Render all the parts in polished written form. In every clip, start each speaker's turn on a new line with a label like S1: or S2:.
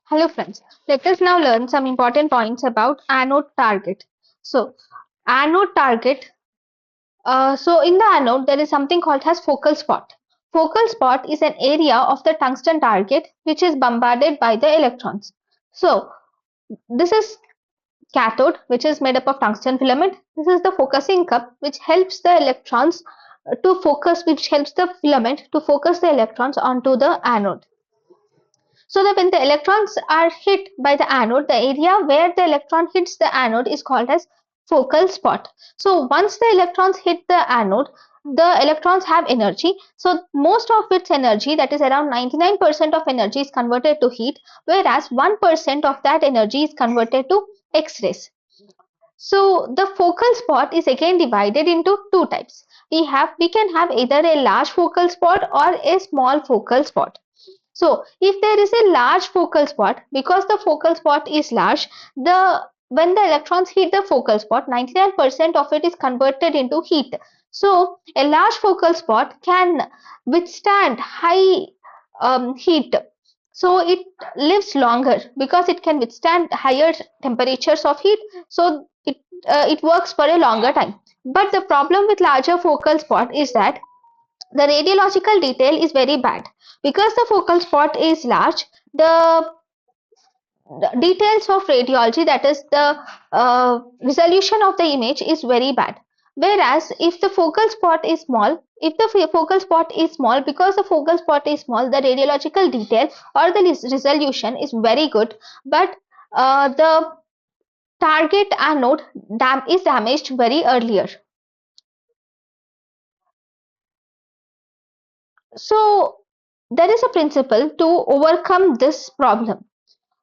S1: Hello friends, let us now learn some important points about anode target. So, anode target, so in the anode there is something called as focal spot. Focal spot is an area of the tungsten target which is bombarded by the electrons. So, this is cathode which is made up of tungsten filament. This is the focusing cup which helps the electrons to focus, which helps the filament to focus the electrons onto the anode. So that when the electrons are hit by the anode, the area where the electron hits the anode is called as focal spot. So once the electrons hit the anode, the electrons have energy. So most of its energy, that is around 99% of energy, is converted to heat, whereas 1% of that energy is converted to X-rays. So the focal spot is again divided into two types. We can have either a large focal spot or a small focal spot. So if there is a large focal spot, because the focal spot is large, when the electrons hit the focal spot, 99% of it is converted into heat. So a large focal spot can withstand high heat. So it lives longer because it can withstand higher temperatures of heat. So it works for a longer time. But the problem with larger focal spot is that the radiological detail is very bad. Because the focal spot is large, the details of radiology, that is the resolution of the image, is very bad. Whereas if the focal spot is small, because the focal spot is small, the radiological detail or the resolution is very good, but the target anode is damaged very earlier. So there is a principle to overcome this problem,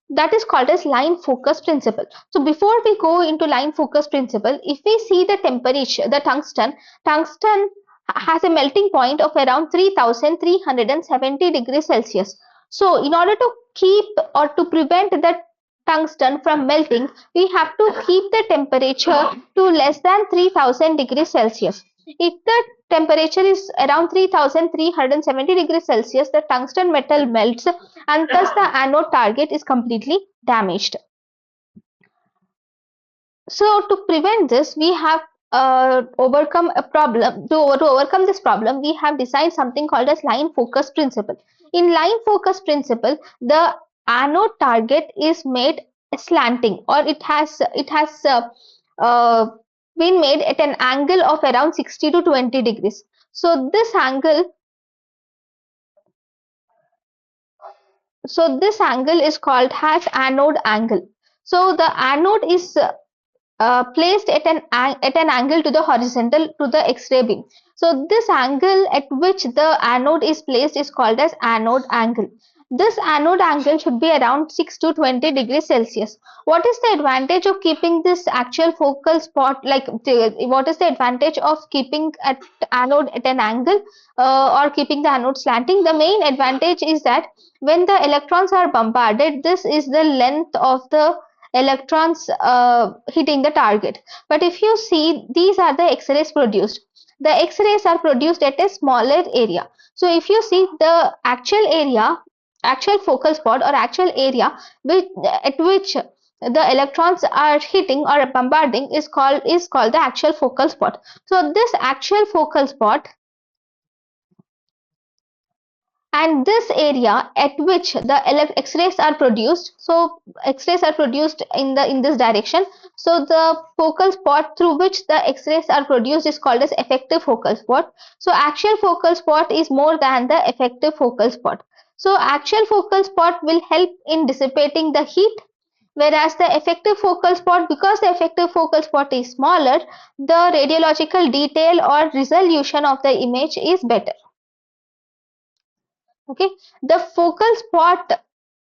S1: that is called as line focus principle. So before we go into line focus principle, if we see the temperature, the tungsten has a melting point of around 3370 degrees Celsius. So in order to keep or to prevent the tungsten from melting, we have to keep the temperature to less than 3000 degrees Celsius. If the temperature is around 3370 degrees Celsius, the tungsten metal melts and thus the anode target is completely damaged. So to prevent this, we have overcome a problem. To overcome this problem, we have designed something called as line focus principle. In line focus principle, the anode target is made slanting, or it has uh, been made at an angle of around 60 to 20 degrees. So this angle is called as anode angle. So the anode is placed at an angle to the horizontal to the X-ray beam. So this angle at which the anode is placed is called as anode angle. This anode angle should be around 6 to 20 degrees Celsius. What is the advantage of keeping this actual focal spot, what is the advantage of keeping at anode at an angle or keeping the anode slanting? The main advantage is that when the electrons are bombarded, this is the length of the electrons hitting the target. But if you see, these are the X-rays produced. The X-rays are produced at a smaller area. So if you see the actual area, actual focal spot or actual area at which the electrons are hitting or bombarding is called the actual focal spot. So this actual focal spot and this area at which the X-rays are produced, so X-rays are produced in this direction, so the focal spot through which the X-rays are produced is called as effective focal spot. So actual focal spot is more than the effective focal spot. So actual focal spot will help in dissipating the heat, whereas the effective focal spot, because the effective focal spot is smaller, the radiological detail or resolution of the image is better. Okay, the focal spot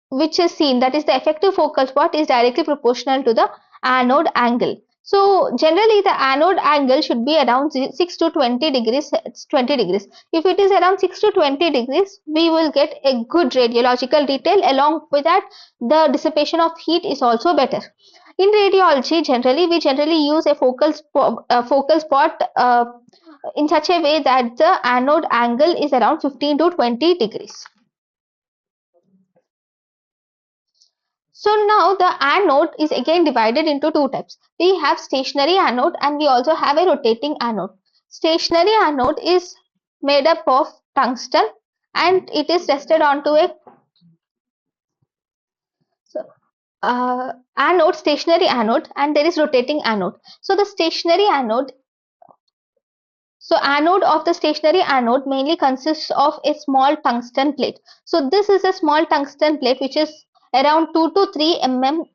S1: which is seen, that is the effective focal spot, is directly proportional to the anode angle. So generally the anode angle should be around 6 to 20 degrees. If it is around 6 to 20 degrees, we will get a good radiological detail. Along with that, the dissipation of heat is also better. In radiology, we generally use a focal spot in such a way that the anode angle is around 15 to 20 degrees. So now the anode is again divided into two types. We have stationary anode and we also have a rotating anode. Stationary anode is made up of tungsten and it is rested onto a so, anode, stationary anode, and there is rotating anode. So the stationary anode So anode of the stationary anode mainly consists of a small tungsten plate. So this is a small tungsten plate which is around 2 to 3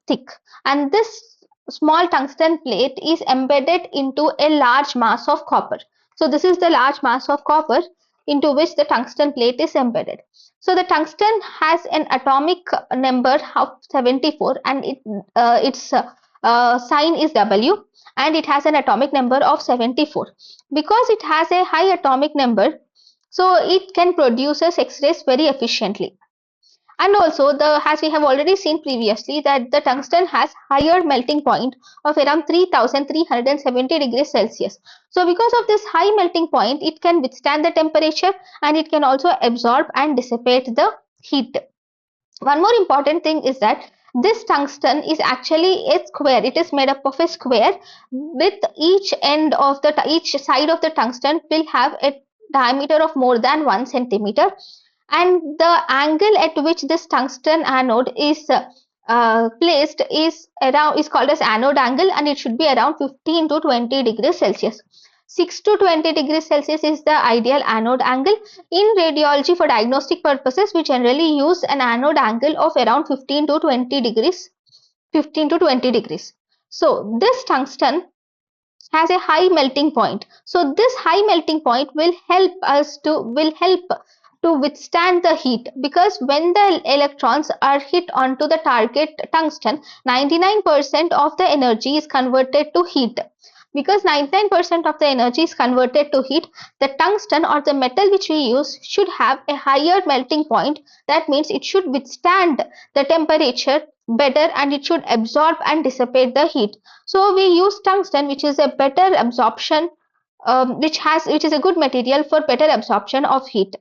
S1: thick, and this small tungsten plate is embedded into a large mass of copper. So this is the large mass of copper into which the tungsten plate is embedded. So the tungsten has an atomic number of 74 and its sign is W, and it has an atomic number of 74. Because it has a high atomic number, so it can produce X-rays very efficiently. And also, as we have already seen previously, that the tungsten has higher melting point of around 3370 degrees Celsius. So because of this high melting point, it can withstand the temperature and it can also absorb and dissipate the heat. One more important thing is that this tungsten is actually a square. It is made up of a square with each side of the tungsten will have a diameter of more than 1 centimeter, and the angle at which this tungsten anode is placed is called as anode angle, and it should be around 15 to 20 degrees Celsius. 6 to 20 degrees Celsius is the ideal anode angle. In radiology, for diagnostic purposes, we generally use an anode angle of around 15 to 20 degrees. 15 to 20 degrees. So this tungsten has a high melting point. So this high melting point will help to withstand the heat, because when the electrons are hit onto the target tungsten, 99% of the energy is converted to heat. Because 99% of the energy is converted to heat, the tungsten or the metal which we use should have a higher melting point. That means it should withstand the temperature better and it should absorb and dissipate the heat. So we use tungsten, which is a better absorption, which is a good material for better absorption of heat.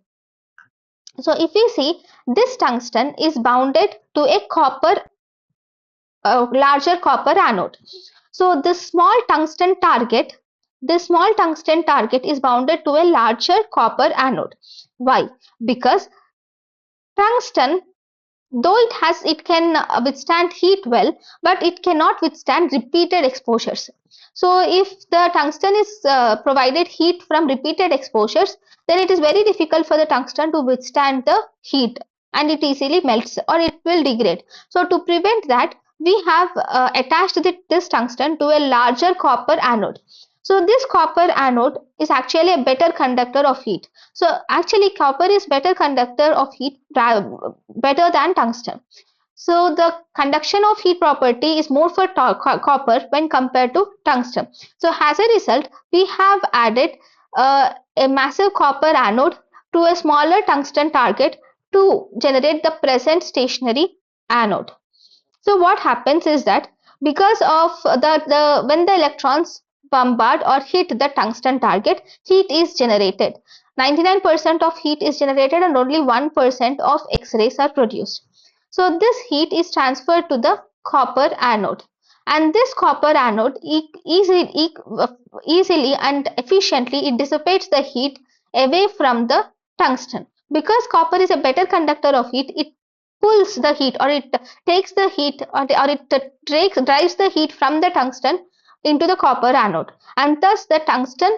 S1: So if we see, this tungsten is bounded to a larger copper anode. So this small tungsten target is bounded to a larger copper anode. Why? Because tungsten, though it can withstand heat well, but it cannot withstand repeated exposures. So if the tungsten is provided heat from repeated exposures, then it is very difficult for the tungsten to withstand the heat and it easily melts or it will degrade. So to prevent that, we have attached this tungsten to a larger copper anode. So this copper anode is actually a better conductor of heat. So actually copper is better conductor of heat better than tungsten. So the conduction of heat property is more for copper when compared to tungsten. So as a result, we have added a massive copper anode to a smaller tungsten target to generate the present stationary anode. So what happens is that because of when the electrons bombard or hit the tungsten target, heat is generated. 99% of heat is generated and only 1% of X-rays are produced. So this heat is transferred to the copper anode, and this copper anode easily and efficiently it dissipates the heat away from the tungsten. Because copper is a better conductor of heat, it pulls the heat, or it takes the heat, or it drives the heat from the tungsten into the copper anode, and thus the tungsten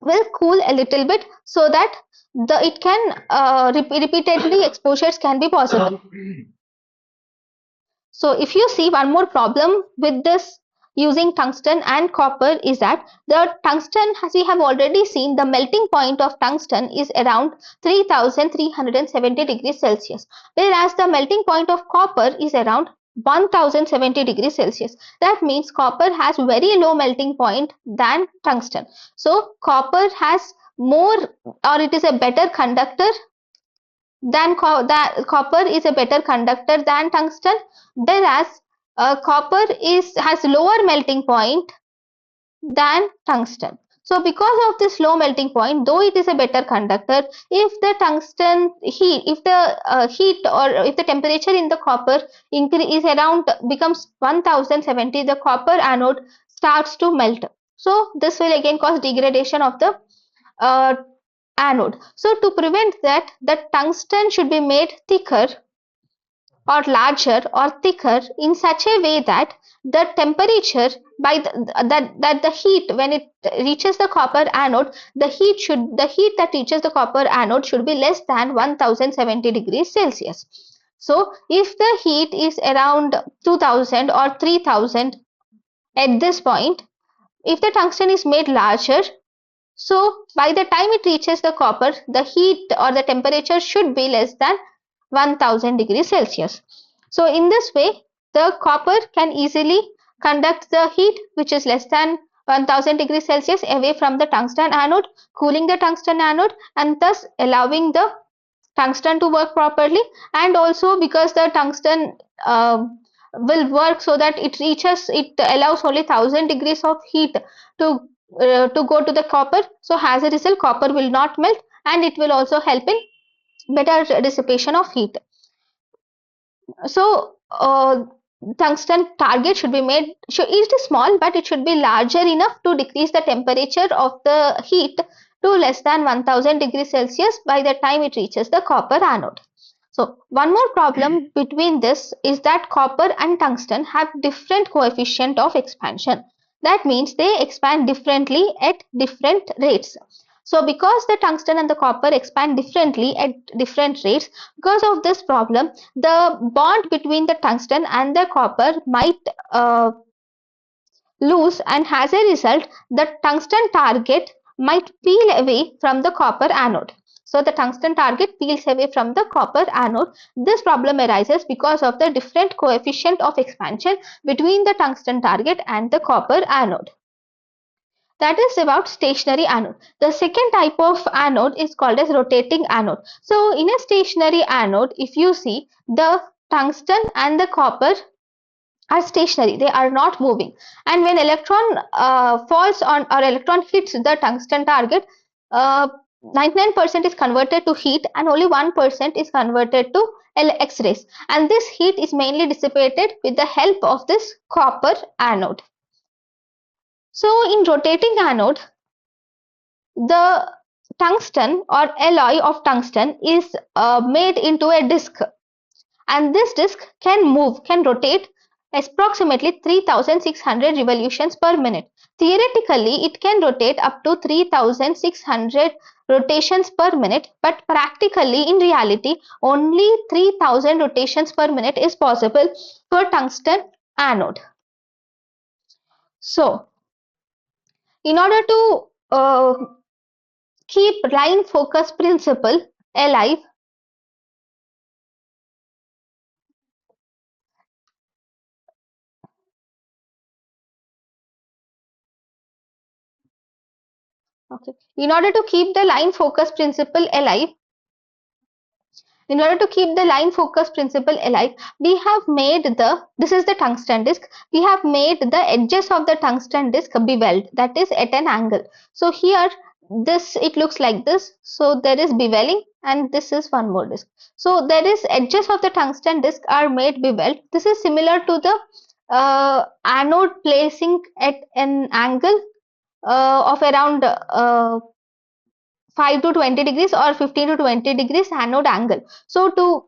S1: will cool a little bit so that it can repeatedly exposures can be possible. So if you see, one more problem with this using tungsten and copper is that the tungsten, as we have already seen, the melting point of tungsten is around 3370 degrees Celsius, whereas the melting point of copper is around 1070 degrees Celsius. That means copper has very low melting point than tungsten. So copper has more, or it is a better conductor copper is a better conductor than tungsten, whereas copper has lower melting point than tungsten. So because of this low melting point, though it is a better conductor, if the tungsten heat, if the heat or if the temperature in the copper increase around becomes 1070, the copper anode starts to melt. So this will again cause degradation of the uh, anode. So to prevent that, the tungsten should be made thicker or larger or thicker in such a way that the temperature by that the heat when it reaches the copper anode, the heat that reaches the copper anode should be less than 1070 degrees Celsius. So if the heat is around 2000 or 3000 at this point, if the tungsten is made larger, so by the time it reaches the copper, the heat or the temperature should be less than 1000 degrees Celsius. So in this way, the copper can easily conduct the heat which is less than 1000 degrees Celsius away from the tungsten anode, cooling the tungsten anode and thus allowing the tungsten to work properly. And also because the tungsten will work so that it allows only 1000 degrees of heat to go to the copper. So as a result, copper will not melt and it will also help in better dissipation of heat. So tungsten target should be made, it is small but it should be larger enough to decrease the temperature of the heat to less than 1000 degrees Celsius by the time it reaches the copper anode. So one more problem between this is that copper and tungsten have different coefficient of expansion. That means they expand differently at different rates. So because the tungsten and the copper expand differently at different rates, because of this problem, the bond between the tungsten and the copper might lose, and as a result, the tungsten target might peel away from the copper anode. So the tungsten target peels away from the copper anode. This problem arises because of the different coefficient of expansion between the tungsten target and the copper anode. That is about stationary anode. The second type of anode is called as rotating anode. So in a stationary anode, if you see, the tungsten and the copper are stationary, they are not moving, and when electron falls on or electron hits the tungsten target, 99% is converted to heat and only 1% is converted to X-rays, and this heat is mainly dissipated with the help of this copper anode. So in rotating anode, the tungsten or alloy of tungsten is made into a disc, and this disc can rotate approximately 3600 revolutions per minute. Theoretically, it can rotate up to 3600 rotations per minute, but practically in reality, only 3000 rotations per minute is possible for tungsten anode. So, in order to keep line focus principle alive, okay, in order to keep the line focus principle alive, in order to keep the line focus principle alive, we have made this is the tungsten disc, we have made the edges of the tungsten disc beveled, that is at an angle. So here it looks like this, so there is beveling and this is one more disc. So there is edges of the tungsten disc are made beveled. This is similar to the anode placing at an angle of around 5 to 20 degrees or 15 to 20 degrees anode angle. So to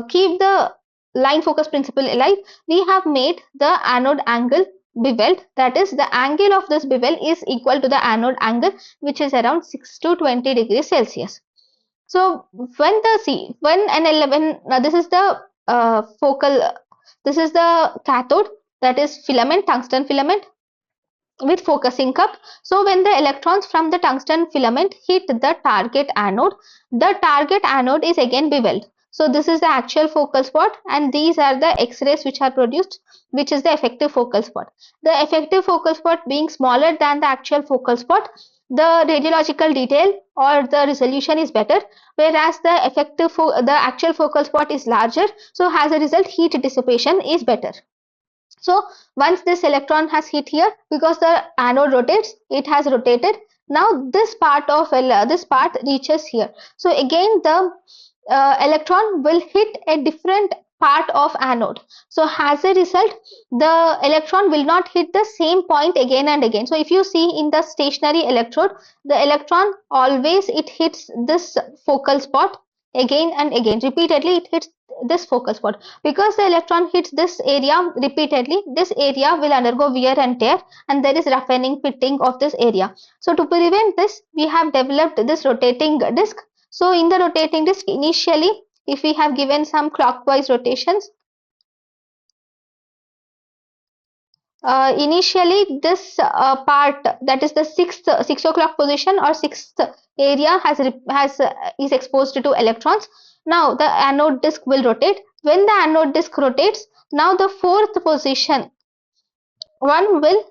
S1: keep the line focus principle alive, we have made the anode angle beveled, that is the angle of this bevel is equal to the anode angle, which is around 6 to 20 degrees Celsius. So when this is the this is the cathode, that is filament, tungsten filament with focusing cup. So when the electrons from the tungsten filament hit the target anode is again beveled. So this is the actual focal spot and these are the X-rays which are produced, which is the effective focal spot. The effective focal spot being smaller than the actual focal spot, the radiological detail or the resolution is better, whereas the actual focal spot is larger. So as a result, heat dissipation is better. So once this electron has hit here, because the anode rotates, it has rotated. Now this part of this part reaches here. So again the electron will hit a different part of anode. So as a result, the electron will not hit the same point again and again. So if you see in the stationary electrode, the electron always it hits this focal spot again and again. Repeatedly it hits this focal spot. Because the electron hits this area repeatedly, this area will undergo wear and tear, and there is roughening, pitting of this area. So to prevent this, we have developed this rotating disc. So in the rotating disc, initially, if we have given some clockwise rotations, initially this part, that is the 6 o'clock position or sixth area is exposed to electrons. Now the anode disk will rotate. When the anode disk rotates, now the fourth position one will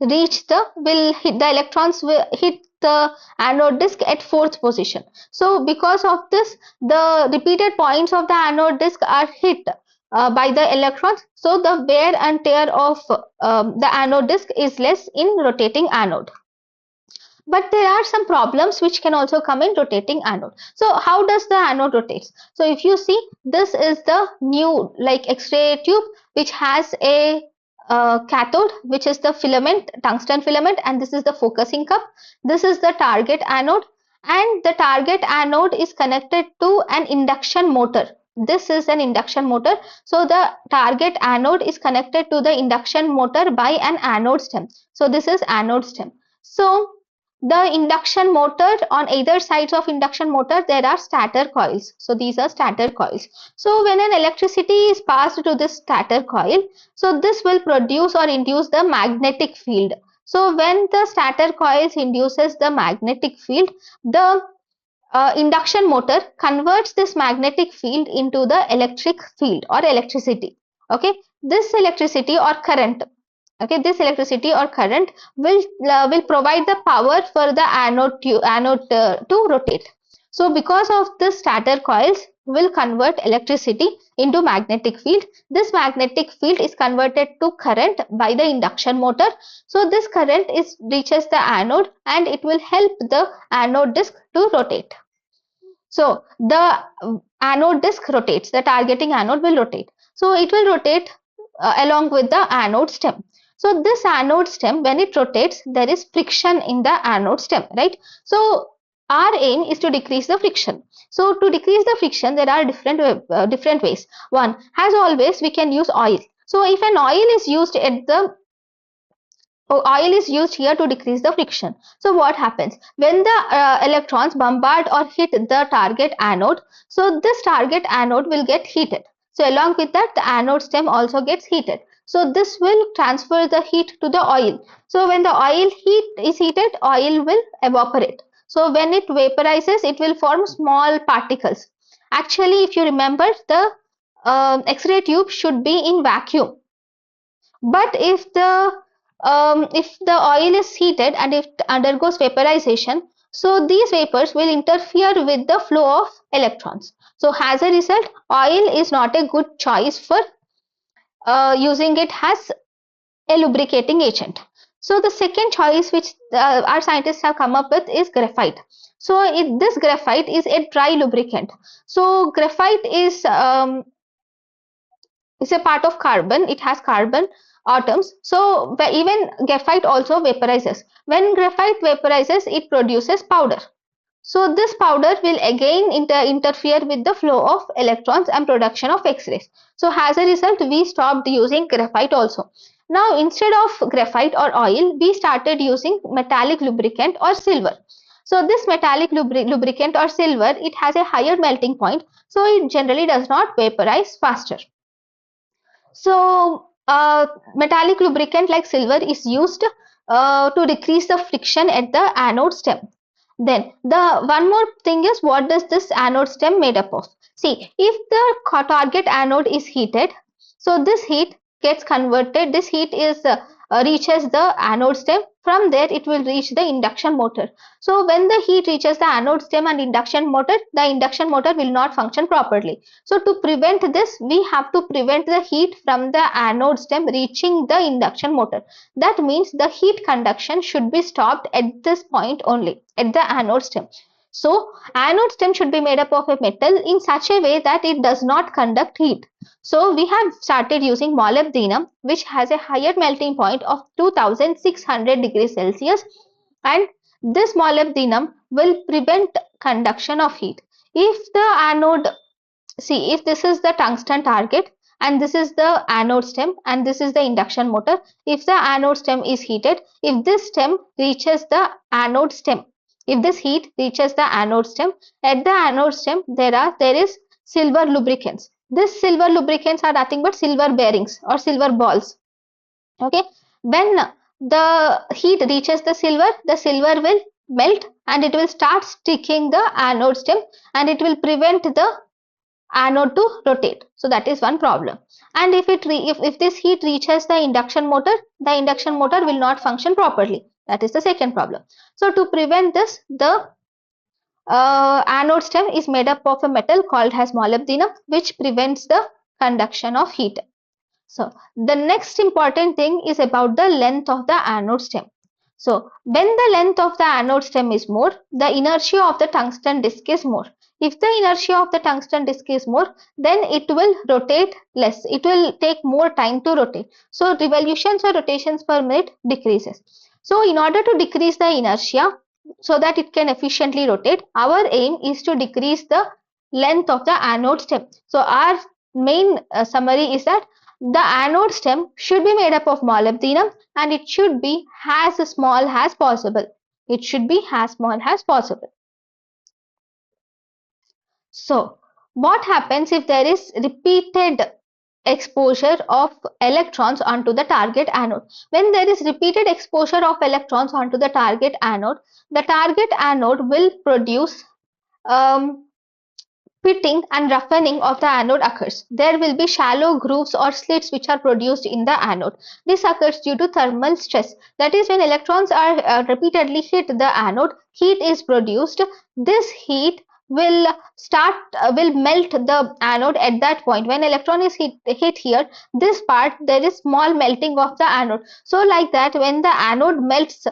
S1: hit the electrons will hit the anode disk at fourth position. So because of this, the repeated points of the anode disk are hit by the electrons. So the wear and tear of the anode disk is less in rotating anode. But there are some problems which can also come in rotating anode. So how does the anode rotates? So if you see, this is the new like X-ray tube which has a cathode, which is the filament, tungsten filament, and this is the focusing cup. This is the target anode, and the target anode is connected to an induction motor. This is an induction motor. So the target anode is connected to the induction motor by an anode stem. So this is anode stem. So the induction motor, on either sides of induction motor there are stator coils. So these are stator coils. So when an electricity is passed to this stator coil, so this will produce or induce the magnetic field. So when the stator coils induces the magnetic field, the induction motor converts this magnetic field into the electric field or electricity. Okay, this electricity or current, okay, this electricity or current will provide the power for the anode to rotate. So because of this, stator coils will convert electricity into magnetic field. This magnetic field is converted to current by the induction motor. So this current reaches the anode and it will help the anode disk to rotate. So the anode disk rotates, the targeting anode will rotate. So it will rotate along with the anode stem. So this anode stem, when it rotates, there is friction in the anode stem, right? So our aim is to decrease the friction. So to decrease the friction, there are different ways. One, as always, we can use oil. So if an oil is used at the oil is used here to decrease the friction. So what happens when the electrons bombard or hit the target anode? So this target anode will get heated. So along with that, the anode stem also gets heated. So this will transfer the heat to the oil. So when the oil is heated, oil will evaporate. So when it vaporizes, it will form small particles. Actually, if you remember, the X-ray tube should be in vacuum. But if the oil is heated and if it undergoes vaporization, so these vapors will interfere with the flow of electrons. So as a result, oil is not a good choice for using it as a lubricating agent. So the second choice which our scientists have come up with is graphite. So this graphite is a dry lubricant. So graphite is it's a part of carbon. It has carbon atoms. So even graphite also vaporizes. When graphite vaporizes, it produces powder. So this powder will again interfere with the flow of electrons and production of X-rays. So as a result, we stopped using graphite also. Now instead of graphite or oil, we started using metallic lubricant or silver. So this metallic lubricant or silver, it has a higher melting point, so it generally does not vaporize faster. So metallic lubricant like silver is used to decrease the friction at the anode stem. Then the one more thing is, what does this anode stem made up of? See, if the target anode is heated, so this heat gets converted. This heat is reaches the anode stem. From there it will reach the induction motor. So when the heat reaches the anode stem and induction motor, the induction motor will not function properly. So to prevent this, we have to prevent the heat from the anode stem reaching the induction motor. That means the heat conduction should be stopped at this point only, at the anode stem. So anode stem should be made up of a metal in such a way that it does not conduct heat. So we have started using molybdenum, which has a higher melting point of 2600 degrees Celsius, and this molybdenum will prevent conduction of heat. If the anode, see, if this is the tungsten target and this is the anode stem and this is the induction motor, if the anode stem is heated, if this stem reaches the anode stem, if this heat reaches the anode stem, at the anode stem there is silver lubricants. This silver lubricants are nothing but silver bearings or silver balls. Okay, when the heat reaches the silver will melt and it will start sticking the anode stem and it will prevent the anode to rotate. So that is one problem. And if this heat reaches the induction motor will not function properly. That is the second problem. So to prevent this, the anode stem is made up of a metal called as molybdenum, which prevents the conduction of heat. So the next important thing is about the length of the anode stem. So when the length of the anode stem is more, the inertia of the tungsten disc is more. If the inertia of the tungsten disc is more, then it will rotate less. It will take more time to rotate. So revolutions or rotations per minute decreases. So in order to decrease the inertia so that it can efficiently rotate, our aim is to decrease the length of the anode stem. So our main summary is that the anode stem should be made up of molybdenum and it should be as small as possible. It should be as small as possible. So, what happens if there is repeated exposure of electrons onto the target anode? When there is repeated exposure of electrons onto the target anode will produce pitting and roughening of the anode occurs. There will be shallow grooves or slits which are produced in the anode. This occurs due to thermal stress. That is, when electrons are repeatedly hit the anode, heat is produced. This heat will melt the anode at that point. When electron is hit here, this part, there is small melting of the anode. So like that, when the anode melts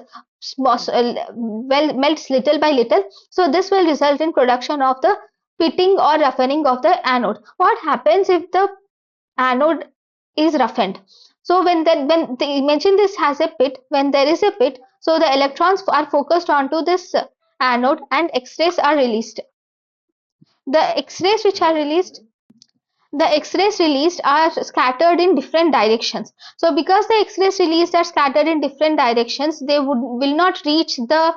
S1: melts little by little, so this will result in production of the pitting or roughening of the anode. What happens if the anode is roughened? So imagine this has a pit. When there is a pit, so the electrons are focused onto this anode and X-rays are released. The X-rays which are released, the X-rays released are scattered in different directions. So because the X-rays released are scattered in different directions, they will not reach the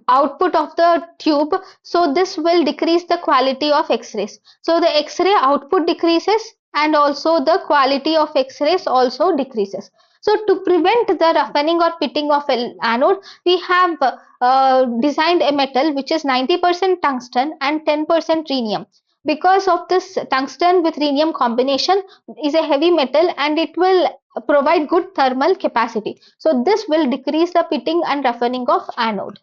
S1: output of the tube. So this will decrease the quality of X-rays. So the X-ray output decreases and also the quality of X-rays also decreases. So to prevent the roughening or pitting of an anode, we have designed a metal which is 90% tungsten and 10% rhenium. Because of this tungsten with rhenium combination is a heavy metal and it will provide good thermal capacity. So this will decrease the pitting and roughening of anode.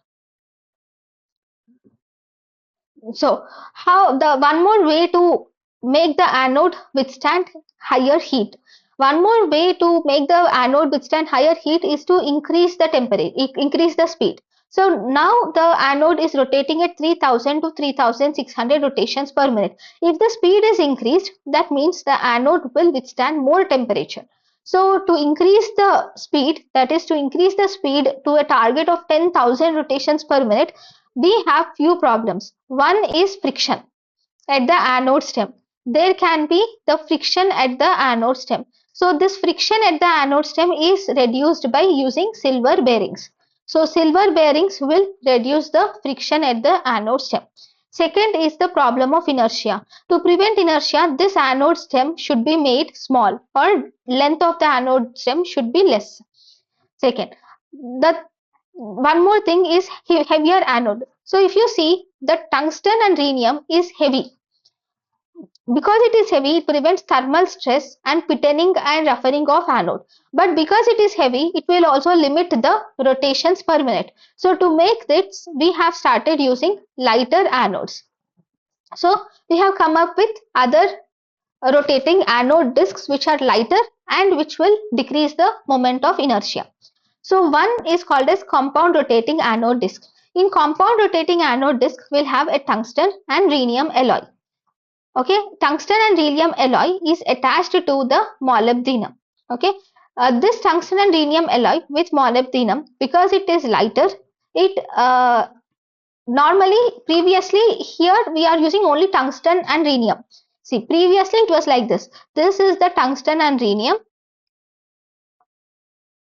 S1: So how the one more way to make the anode withstand higher heat. One more way to make the anode withstand higher heat is to increase the temperature, increase the speed. So now the anode is rotating at 3000 to 3600 rotations per minute. If the speed is increased, that means the anode will withstand more temperature. So to increase the speed, that is to increase the speed to a target of 10,000 rotations per minute, we have few problems. One is friction at the anode stem. There can be the friction at the anode stem. So this friction at the anode stem is reduced by using silver bearings. So silver bearings will reduce the friction at the anode stem. Second is the problem of inertia. To prevent inertia, this anode stem should be made small or length of the anode stem should be less. Second, the one more thing is heavier anode. So if you see, the tungsten and rhenium is heavy. because it is heavy, it prevents thermal stress and pitting and roughening of anode. But because it is heavy, it will also limit the rotations per minute. So to make this, we have started using lighter anodes. So we have come up with other rotating anode discs which are lighter and which will decrease the moment of inertia. So one is called as compound rotating anode disc. In compound rotating anode disc, we'll have a tungsten and rhenium alloy. Okay, tungsten and rhenium alloy is attached to the molybdenum. Okay, this tungsten and rhenium alloy with molybdenum, because it is lighter, it normally previously here we are using only tungsten and rhenium. See, previously it was like this. This is the tungsten and rhenium.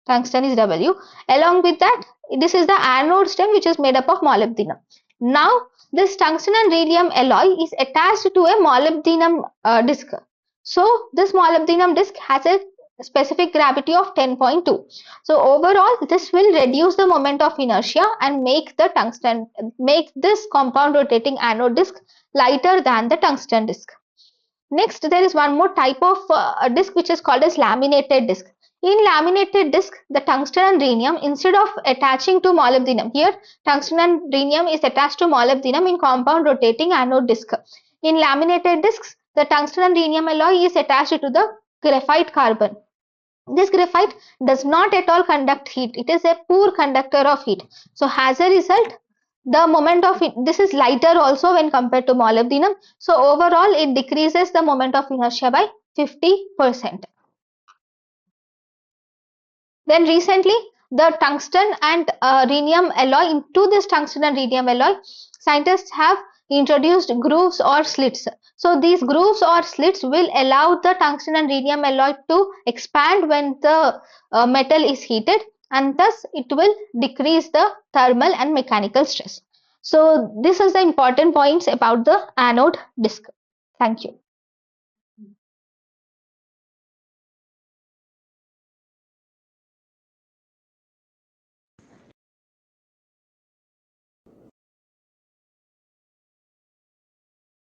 S1: Tungsten is W. Along with that, this is the anode stem which is made up of molybdenum. Now, this tungsten and rhenium alloy is attached to a molybdenum disc. So, this molybdenum disc has a specific gravity of 10.2. So, overall, this will reduce the moment of inertia and make this compound rotating anode disc lighter than the tungsten disc. Next, there is one more type of disc which is called as laminated disc. In laminated disc, the tungsten and rhenium, instead of attaching to molybdenum, here tungsten and rhenium is attached to molybdenum in compound rotating anode disc. In laminated discs, the tungsten and rhenium alloy is attached to the graphite carbon. This graphite does not at all conduct heat. It is a poor conductor of heat. So as a result, the moment of this is lighter also when compared to molybdenum. So overall, it decreases the moment of inertia by 50%. Then recently, the tungsten and rhenium alloy, into this tungsten and rhenium alloy, scientists have introduced grooves or slits. So these grooves or slits will allow the tungsten and rhenium alloy to expand when the metal is heated, and thus it will decrease the thermal and mechanical stress. So this is the important points about the anode disc. Thank you.